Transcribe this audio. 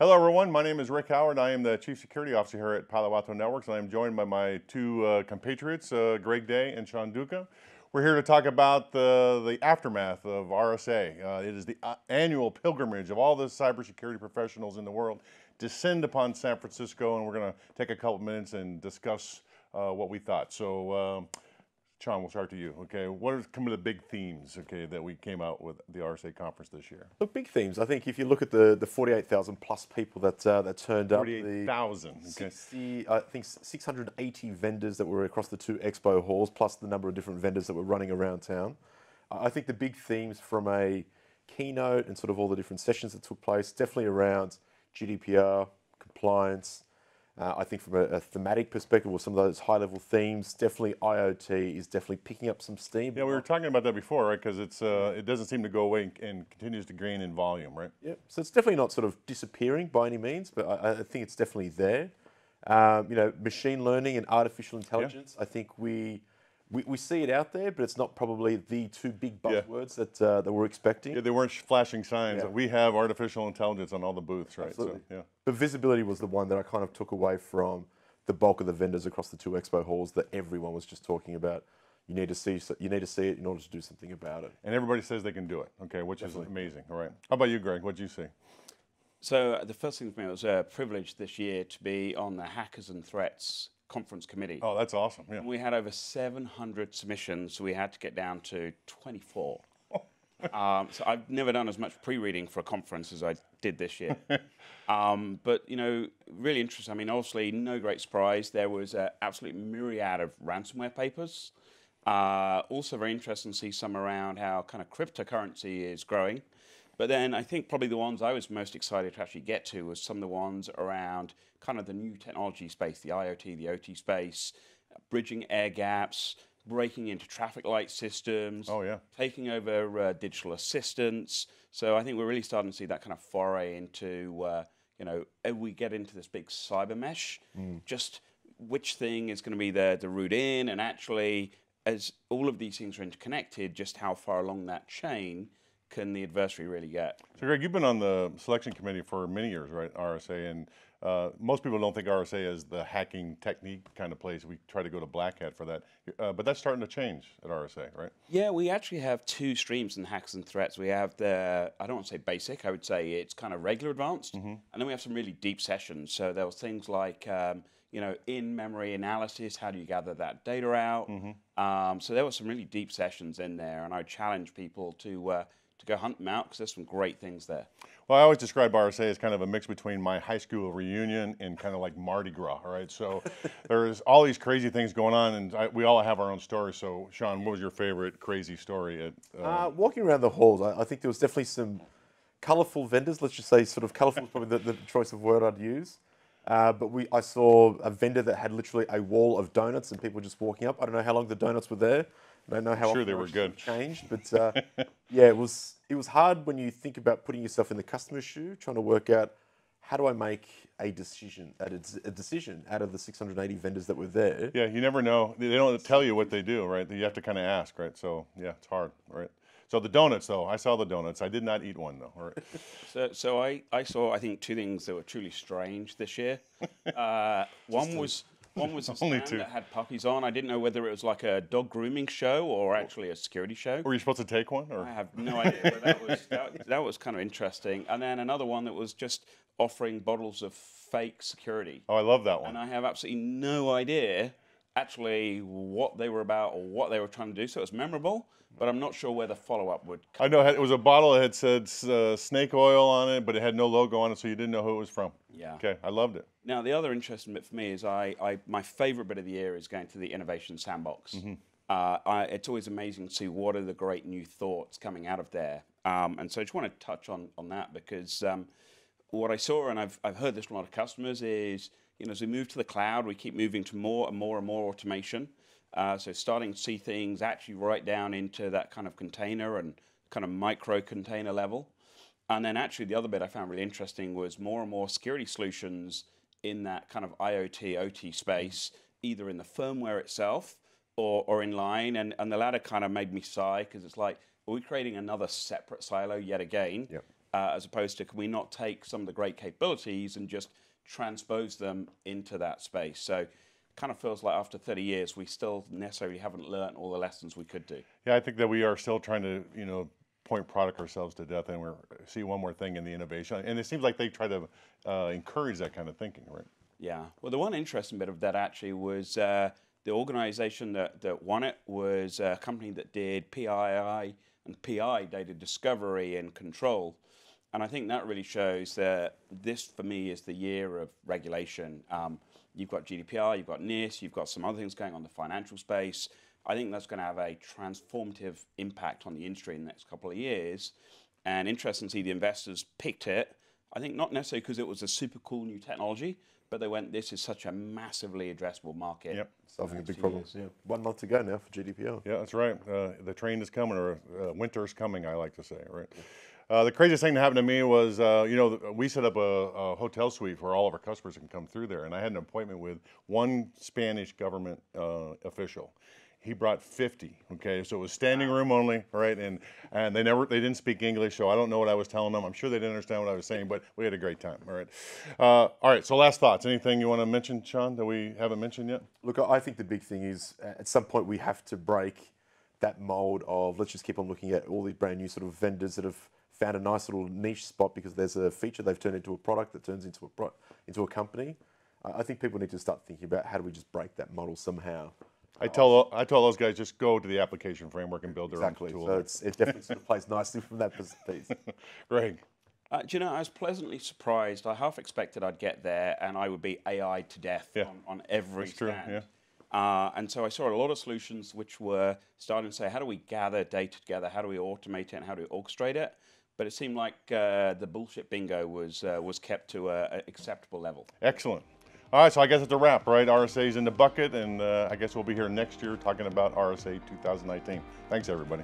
Hello, everyone. My name is Rick Howard. I am the Chief Security Officer here at Palo Alto Networks, and I am joined by my two compatriots, Greg Day and Sean Duca. We're here to talk about the aftermath of RSA. It is the annual pilgrimage of all the cybersecurity professionals in the world descend upon San Francisco, and we're going to take a couple minutes and discuss what we thought. So, Sean, we'll start to you. Okay, what are some of the big themes? Okay, that we came out with the RSA conference this year. Look, big themes. I think if you look at the 48,000 plus people that turned up, 48,000. Okay. I think 680 vendors that were across the two expo halls, plus the number of different vendors that were running around town. I think the big themes from a keynote and sort of all the different sessions that took place, definitely around GDPR, compliance. I think from a thematic perspective, or some of those high-level themes, definitely IoT is definitely picking up some steam. Yeah, we were talking about that before, right? Because it doesn't seem to go away and continues to gain in volume, right? Yeah, so it's definitely not sort of disappearing by any means, but I think it's definitely there. Machine learning and artificial intelligence. Yeah. I think we see it out there, but it's not probably the two big buzzwords that we're expecting. Yeah, they weren't flashing signs. Yeah. We have artificial intelligence on all the booths, right? Absolutely. So, yeah. But visibility was the one that I kind of took away from the bulk of the vendors across the two expo halls that everyone was just talking about. You need to see it in order to do something about it. And everybody says they can do it, okay, which is amazing. All right. How about you, Greg? What did you see? So the first thing for me, it was a privilege this year to be on the Hackers and Threats Conference Committee. Oh, that's awesome. Yeah. We had over 700 submissions, so we had to get down to 24. So I've never done as much pre-reading for a conference as I did this year. But, really interesting. I mean, obviously, no great surprise. There was an absolute myriad of ransomware papers. Also very interesting to see some around how kind of cryptocurrency is growing. But then I think probably the ones I was most excited to actually get to was some of the ones around kind of the new technology space, the IoT, the OT space, bridging air gaps, breaking into traffic light systems, taking over digital assistants. So I think we're really starting to see that kind of foray into, as we get into this big cyber mesh, just which thing is going to be the route in, and actually, as all of these things are interconnected, just how far along that chain can the adversary really get? So, Greg, you've been on the selection committee for many years, right, RSA, and most people don't think RSA is the hacking technique kind of place. We try to go to black hat for that, but that's starting to change at RSA, right? Yeah, we actually have two streams in Hackers and Threats. We have I don't want to say basic, I would say it's kind of regular advanced, and then we have some really deep sessions. So there was things like, in-memory analysis, how do you gather that data out? So there were some really deep sessions in there, and I challenge people to go hunt them out, because there's some great things there. Well, I always describe RSA as kind of a mix between my high school reunion and kind of like Mardi Gras, right? So there's all these crazy things going on, and we all have our own stories. So, Sean, what was your favorite crazy story? Walking around the halls, I think there was definitely some colorful vendors. Let's just say sort of colorful is probably the choice of word I'd use. But I saw a vendor that had literally a wall of donuts and people just walking up. I don't know how long the donuts were there. I don't know how sure they were good. Changed, but yeah, it was hard when you think about putting yourself in the customer's shoe, trying to work out how do I make a decision out of the 680 vendors that were there. Yeah, you never know. They don't tell you what they do, right? You have to kind of ask, right? So yeah, it's hard, right? So the donuts, though, I saw the donuts. I did not eat one, though. All right. So I saw, I think, two things that were truly strange this year. One was a stand that had puppies on. I didn't know whether it was like a dog grooming show or actually a security show. Were you supposed to take one? Or? I have no idea. But that was kind of interesting. And then another one that was just offering bottles of fake security. Oh, I love that one. And I have absolutely no idea actually what they were about or what they were trying to do. So it was memorable, but I'm not sure where the follow-up would come. I know it was a bottle that had said snake oil on it, but it had no logo on it, so you didn't know who it was from. Yeah. Okay, I loved it. Now, the other interesting bit for me is my favorite bit of the year is going to the Innovation Sandbox. It's always amazing to see what are the great new thoughts coming out of there. And so I just want to touch on that because what I saw, and I've heard this from a lot of customers, is as we move to the cloud, we keep moving to more and more and more automation. So starting to see things actually right down into that kind of container and kind of micro container level. And then actually the other bit I found really interesting was more and more security solutions in that kind of IoT, OT space, either in the firmware itself or in line. And the latter kind of made me sigh because it's like, are we creating another separate silo yet again? Yep. as opposed to can we not take some of the great capabilities and just transpose them into that space? So it kind of feels like after 30 years, we still necessarily haven't learned all the lessons we could do. Yeah, I think that we are still trying to, point product ourselves to death, and see one more thing in the innovation. And it seems like they try to encourage that kind of thinking, right? Yeah. Well, the one interesting bit of that actually was the organization that won it was a company that did PII and PI, data discovery and control. And I think that really shows that this, for me, is the year of regulation. You've got GDPR, you've got NIST, you've got some other things going on in the financial space. I think that's going to have a transformative impact on the industry in the next couple of years. And interesting to see the investors picked it. I think not necessarily because it was a super cool new technology, but they went, this is such a massively addressable market. Yep. Solving a big problem. Yeah. 1 month to go now for GDPR. Yeah, that's right. The train is coming, or winter is coming, I like to say, right? The craziest thing that happened to me was, we set up a hotel suite where all of our customers can come through there, and I had an appointment with one Spanish government official. He brought 50. Okay, so it was standing room only, right? And they didn't speak English, so I don't know what I was telling them. I'm sure they didn't understand what I was saying, but we had a great time. All right. So last thoughts. Anything you want to mention, Sean, that we haven't mentioned yet? Look, I think the big thing is at some point we have to break that mold of let's just keep on looking at all these brand new sort of vendors that have found a nice little niche spot because there's a feature they've turned into a product that turns into a company. I think people need to start thinking about how do we just break that model somehow. I tell those guys just go to the application framework and build their own tool. So it definitely sort of plays nicely from that piece. Greg. Do you know, I was pleasantly surprised. I half expected I'd get there and I would be AI to death on every stand. True, yeah. And so I saw a lot of solutions which were starting to say, how do we gather data together? How do we automate it? And how do we orchestrate it? But it seemed like the bullshit bingo was kept to an acceptable level. Excellent. All right, so I guess it's a wrap, right? RSA's in the bucket, and I guess we'll be here next year talking about RSA 2019. Thanks, everybody.